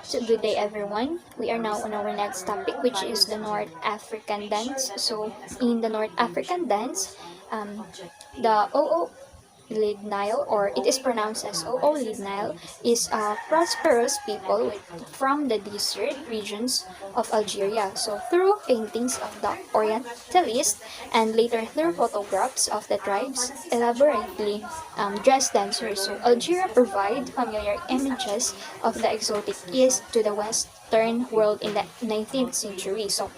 So good day everyone. We are now on our next topic, which is the North African dance. So in the North African dance, um, the Oo Lead Nile, or it is pronounced as Oo Lead Nile, is a prosperous people from the desert regions of Algeria. So through paintings of the Orientalists and later through photographs of the tribes, elaborately dressed dancers. So Algeria provide familiar images of the exotic East to the Western world in the 19th century. So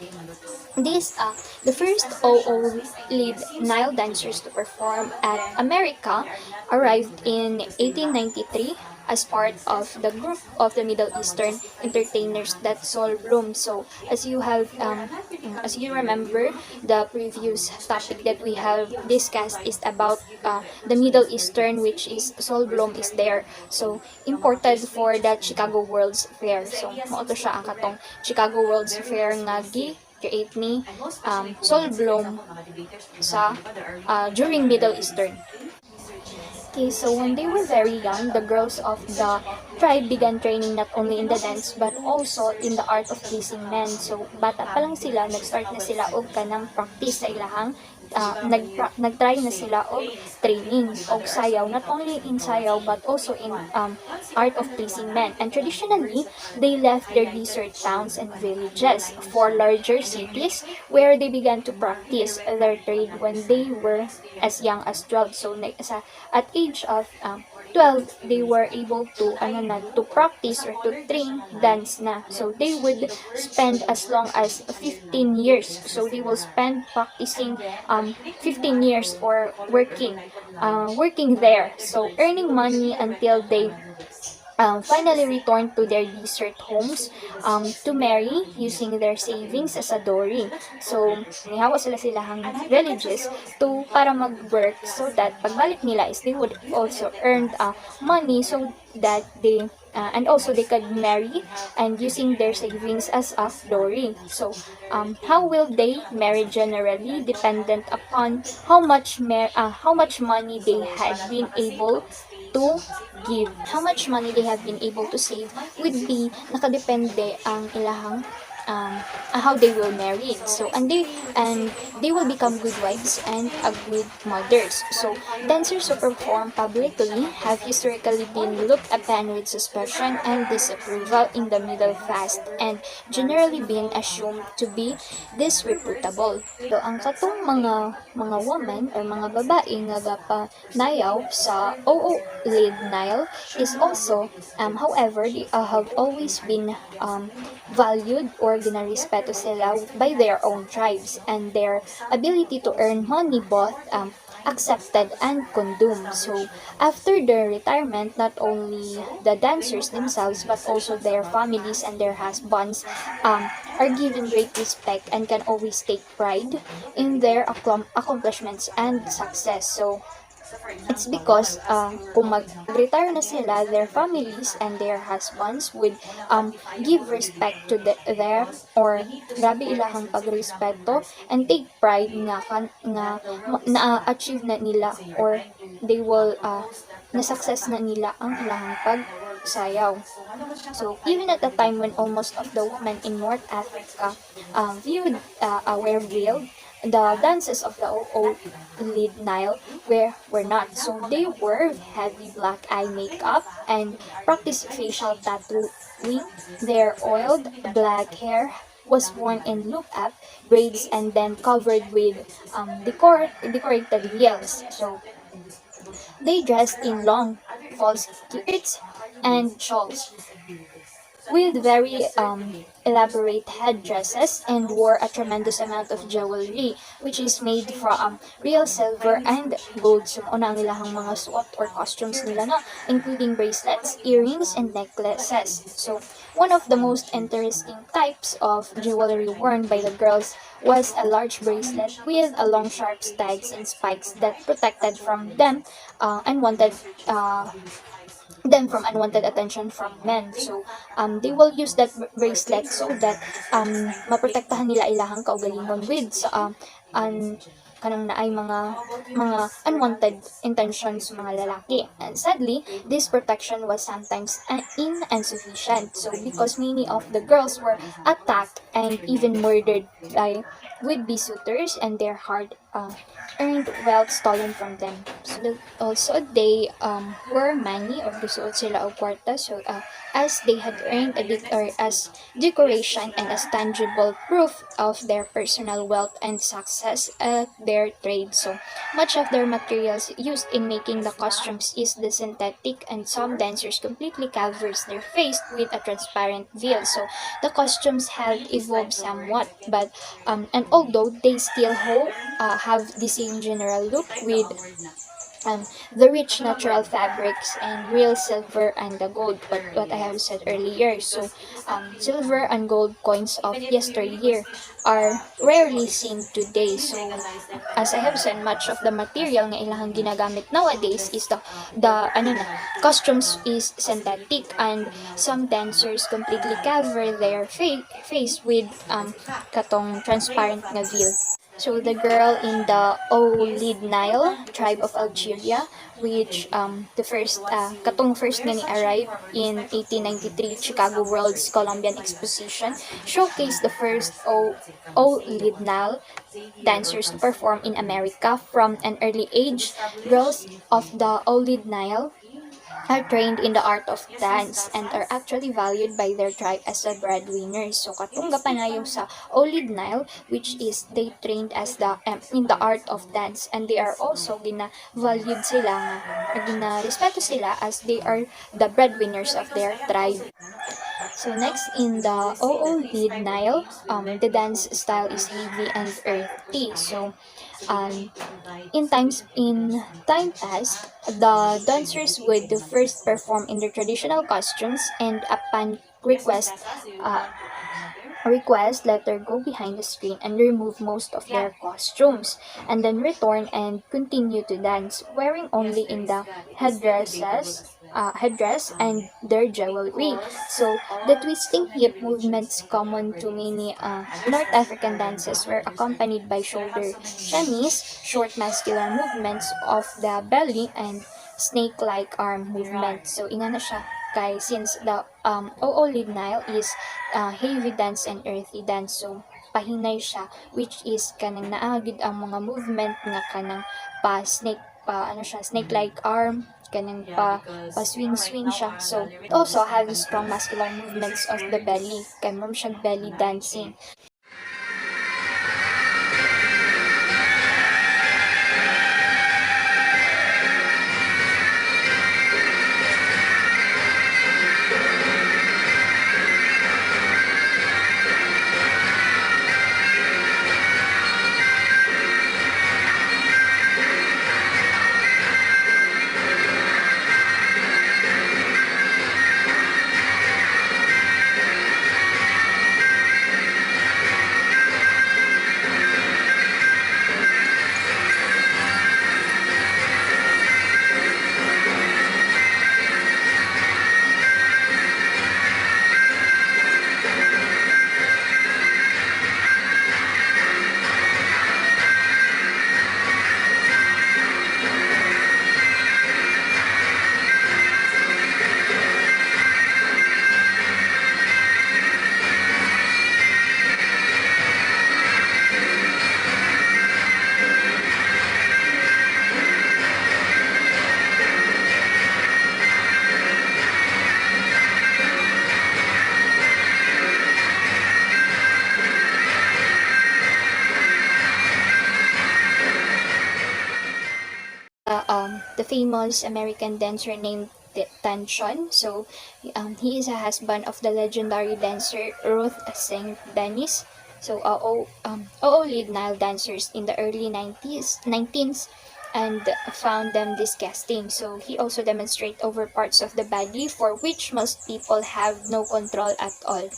these the first OO lead Nile dancers to perform at America arrived in 1893 as part of the group of the Middle Eastern entertainers that Sol Bloom. So as you remember, the previous topic that we have discussed is about the Middle Eastern, which is Sol Bloom is there. So imported for the Chicago World's Fair. So mao to siya ang katong Chicago World's Fair nga create ni Sol Bloom sa during Middle Eastern. Okay, so when they were very young, the girls of the tribe began training not only in the dance but also in the art of pleasing men. So bata pa lang sila, nag-start na sila og kanang practice sa ilahang nag-try na sila og training og sayaw, not only in sayaw but also in art of pleasing men. And traditionally, they left their desert towns and villages for larger cities where they began to practice their trade when they were as young as 12. So at age of 12, they were able to to practice or to train dance na. So they would spend as long as 15 years. So they will spend practicing 15 years or working there. So earning money until they finally returned to their desert homes to marry using their savings as a dowry. So, nihawa sila silahang villages to para mag-work so that pagbalik nila is they would also earn money so that and also they could marry and using their savings as a dowry. So, how will they marry generally dependent upon how much money they had been able to give, how much money they have been able to save would be nakadepende ang ilahang how they will marry. So and they will become good wives and a good mothers. So dancers who perform publicly have historically been looked upon with suspicion and disapproval in the middle class and generally been assumed to be disreputable. So ang katong mga women or mga babae nga gapanayaw sa Oo Lead Nile is also however they have always been valued or ginarespeto sila by their own tribes and their ability to earn money both accepted and condoned. So after their retirement, not only the dancers themselves but also their families and their husbands are given great respect and can always take pride in their accomplishments and success. So it's because kung mag-retire na sila, their families and their husbands would give respect to their or grabe ilahang pagrespeto and take pride nga na-achieve na nila or they will na-success na nila ang ilahang pagsayaw. So even at the time when almost of the women in North Africa were veiled, the dances of the Oo Lead Nile were not. So they wore heavy black eye makeup and practiced facial tattooing. Their oiled black hair was worn in loop-up braids and then covered with decorated veils. So they dressed in long false skirts and shawls with very elaborate headdresses and wore a tremendous amount of jewelry which is made from real silver and gold. So una ang ilahang mga suot or costumes nila na including bracelets, earrings, and necklaces. So one of the most interesting types of jewelry worn by the girls was a large bracelet with a long sharp tags and spikes that protected from unwanted attention from men. So, they will use that bracelet so that maprotektahan nila ilahang kaugalingon with kanang naay mga unwanted intentions sa mga lalaki. And sadly, this protection was sometimes insufficient. So because many of the girls were attacked and even murdered by would-be suitors and their hard earned wealth stolen from them. So also they were money or gusto sila og kwarta. So as they had earned or as decoration and as tangible proof of their personal wealth and success at their trade. So much of their materials used in making the costumes is the synthetic, and some dancers completely covers their face with a transparent veil. So the costumes have evolved somewhat, but and although they still have the same general look with the rich natural fabrics and real silver and the gold, but what I have said earlier. So silver and gold coins of yesteryear are rarely seen today. So as I have said, much of the material nga ilahang ginagamit nowadays is the costumes is synthetic, and some dancers completely cover their face with katong transparent nga veil. So the girl in the Oulid Nile tribe of Algeria, which katong first nga ni arrived in 1893 Chicago World's Columbian Exposition, showcased the first Oulid Nile dancers to perform in America. From an early age, girls of the Oulid Nile are trained in the art of dance and are actually valued by their tribe as a breadwinners. So katong gapanayon sa Oulid Nile, which is they trained as in the art of dance, and they are also valued sila nga respeto sila as they are the breadwinners of their tribe. So next, in the Oulid Nile, the dance style is heavy and earthy. So in time past, the dancers would first perform in their traditional costumes, and upon request let her go behind the screen and remove most of their costumes, and then return and continue to dance, wearing only in the headdress and their jewelry. So the twisting hip movements common to many North African dances were accompanied by shoulder chemise, short muscular movements of the belly, and snake-like arm movements. So inga na siya kay since the Oolid Nile is heavy dance and earthy dance, so pahinay siya, which is kanang naagid ang mga movement nga kanang snake like arm, kanang swing siya. So it also has strong muscular movements of the belly, kay mo siya belly dancing. The famous American dancer named Tension. So he is a husband of the legendary dancer Ruth St. Denis. So lead Nile dancers in the early 19th and found them disgusting. So he also demonstrated over parts of the body for which most people have no control at all.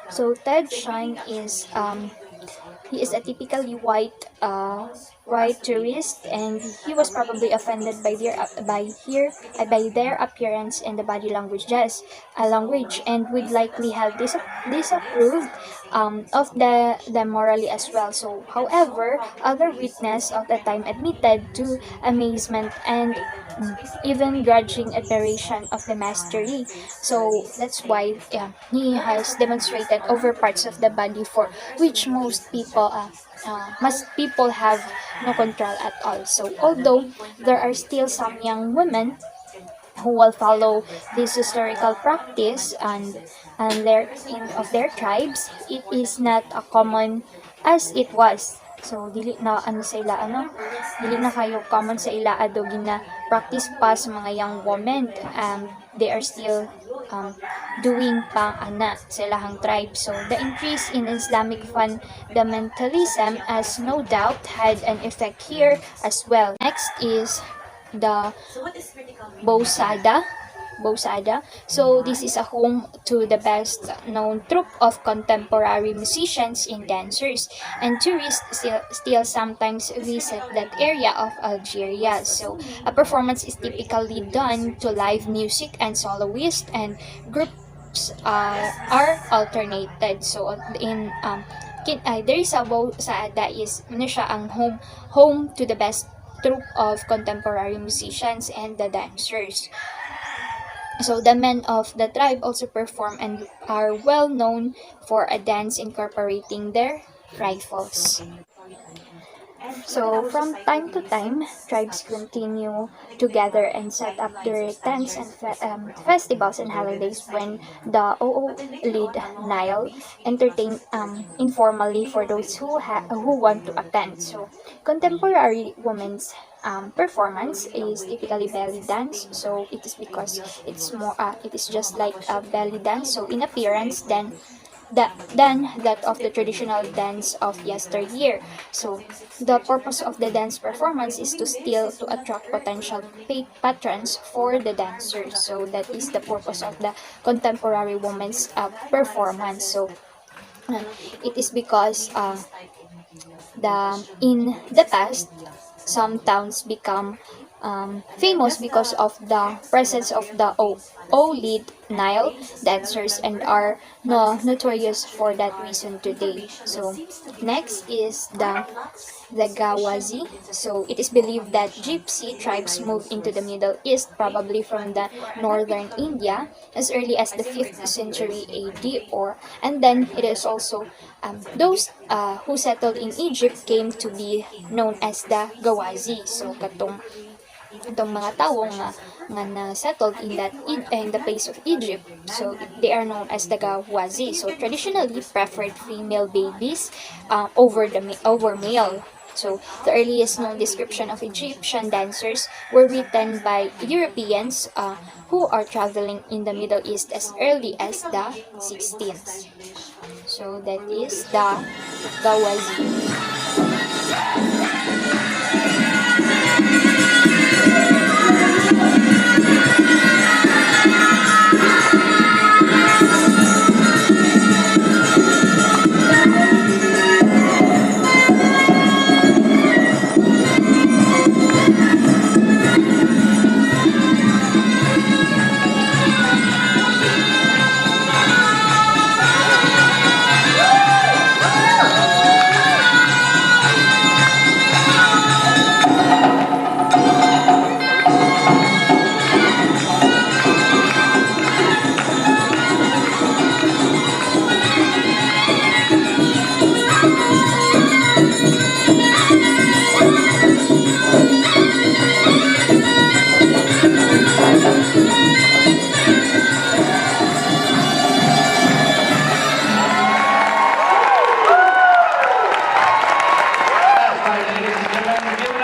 So Ted Shine is he is a typically white white tourist, and he was probably offended by their appearance and the body language, and would likely have disapproved of them morally as well. So, however, other witnesses of the time admitted to amazement and even grudging admiration of the mastery. So that's why he has demonstrated over parts of the body for which most people have no control at all. So although there are still some young women who will follow this historical practice and of their tribes, it is not a common as it was. So dili na dili na kayo common sa ila ado gina practice pa sa mga young women. They are still doing pang ana sa ilahang tribe. So the increase in Islamic fundamentalism has no doubt had an effect here as well. Next is the Bosada. So this is a home to the best known troupe of contemporary musicians and dancers, and tourists still sometimes visit that area of Algeria. So a performance is typically done to live music and soloists, and groups are alternated. So there is a Bosada is siya ang home to the best troupe of contemporary musicians and the dancers. So the men of the tribe also perform and are well known for a dance incorporating their rifles. So from time to time, tribes continue to gather and set up their tents and festivals and holidays when the Oo lead Nile entertain informally for those who want to attend. So contemporary women's performance is typically belly dance. So it is because it is just like a belly dance. So in appearance, than that of the traditional dance of yesteryear. So the purpose of the dance performance is to attract potential patrons for the dancers. So that is the purpose of the contemporary women's performance. So it is because in the past, some towns become famous because of the presence of the O-lead Nile dancers and are notorious for that reason today. So next is the Gawazi. So it is believed that Gypsy tribes moved into the Middle East, probably from the northern India, as early as the 5th century AD, and then it is also those who settled in Egypt came to be known as the Gawazi. So itong mga tao nga na settled in the place of Egypt, so they are known as the Gawazi. So traditionally preferred female babies over male. So the earliest known description of Egyptian dancers were written by Europeans who are traveling in the Middle East as early as the 16th. So that is the Gawazi. Ladies and gentlemen,